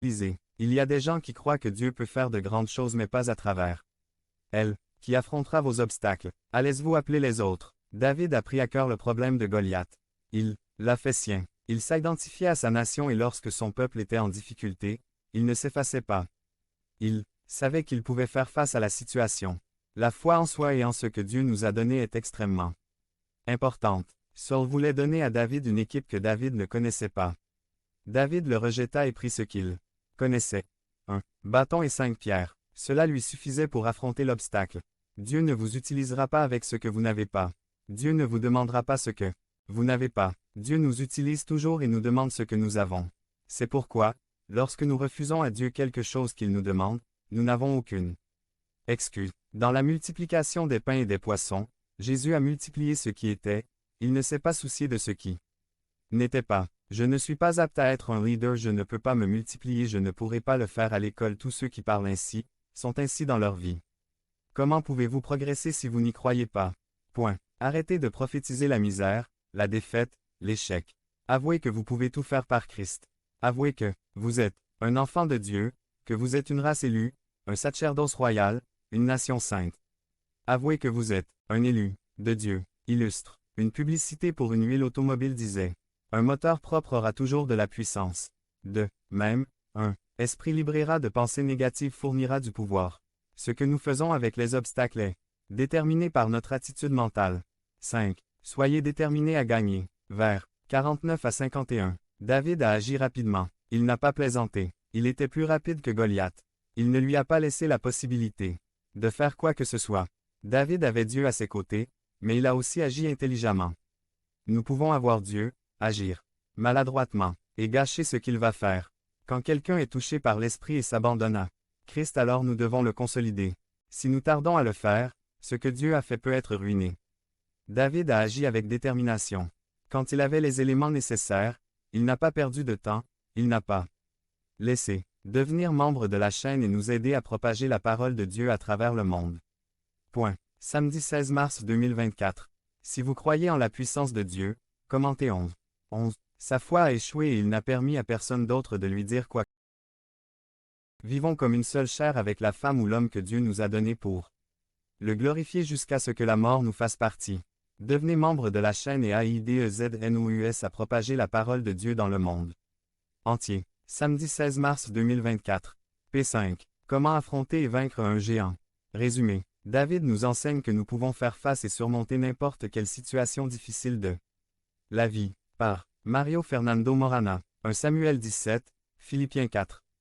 Lisez. Il y a des gens qui croient que Dieu peut faire de grandes choses mais pas à travers elle, qui affrontera vos obstacles. Allez-vous appeler les autres? David a pris à cœur le problème de Goliath. Il l'a fait sien. Il s'identifiait à sa nation et lorsque son peuple était en difficulté, il ne s'effaçait pas. Il savait qu'il pouvait faire face à la situation. La foi en soi et en ce que Dieu nous a donné est extrêmement importante. Saul voulait donner à David une équipe que David ne connaissait pas. David le rejeta et prit ce qu'il connaissait. Un bâton et 5 pierres. Cela lui suffisait pour affronter l'obstacle. Dieu ne vous utilisera pas avec ce que vous n'avez pas. Dieu ne vous demandera pas ce que vous n'avez pas. Dieu nous utilise toujours et nous demande ce que nous avons. C'est pourquoi, lorsque nous refusons à Dieu quelque chose qu'il nous demande, nous n'avons aucune excuse. Dans la multiplication des pains et des poissons, Jésus a multiplié ce qui était, il ne s'est pas soucié de ce qui n'était pas. Je ne suis pas apte à être un leader, je ne peux pas me multiplier, je ne pourrai pas le faire à l'école. Tous ceux qui parlent ainsi, sont ainsi dans leur vie. Comment pouvez-vous progresser si vous n'y croyez pas? Point. Arrêtez de prophétiser la misère, la défaite, l'échec. Avouez que vous pouvez tout faire par Christ. Avouez que vous êtes un enfant de Dieu, que vous êtes une race élue, un sacerdoce royal, une nation sainte. Avouez que vous êtes un élu de Dieu. Illustre. Une publicité pour une huile automobile disait: un moteur propre aura toujours de la puissance. De même, un esprit libéré de pensées négatives fournira du pouvoir. Ce que nous faisons avec les obstacles est déterminé par notre attitude mentale. 5. Soyez déterminés à gagner. Vers 49 à 51. David a agi rapidement. Il n'a pas plaisanté. Il était plus rapide que Goliath. Il ne lui a pas laissé la possibilité de faire quoi que ce soit. David avait Dieu à ses côtés, mais il a aussi agi intelligemment. Nous pouvons avoir Dieu, agir maladroitement, et gâcher ce qu'il va faire. Quand quelqu'un est touché par l'Esprit et s'abandonne à Christ, alors nous devons le consolider. Si nous tardons à le faire, ce que Dieu a fait peut être ruiné. David a agi avec détermination. Quand il avait les éléments nécessaires, il n'a pas perdu de temps, il n'a pas laissé devenir membre de la chaîne et nous aider à propager la parole de Dieu à travers le monde. Point. Samedi 16 mars 2024. Si vous croyez en la puissance de Dieu, commentez 11. 11. Sa foi a échoué et il n'a permis à personne d'autre de lui dire quoi. Vivons comme une seule chair avec la femme ou l'homme que Dieu nous a donné pour le glorifier jusqu'à ce que la mort nous fasse partie. Devenez membre de la chaîne et AIDEZNOUS à propager la parole de Dieu dans le monde entier. Samedi 16 mars 2024. P5. Comment affronter et vaincre un géant? Résumé. David nous enseigne que nous pouvons faire face et surmonter n'importe quelle situation difficile de la vie. Par Mario Fernando Morana. 1 Samuel 17, Philippiens 4.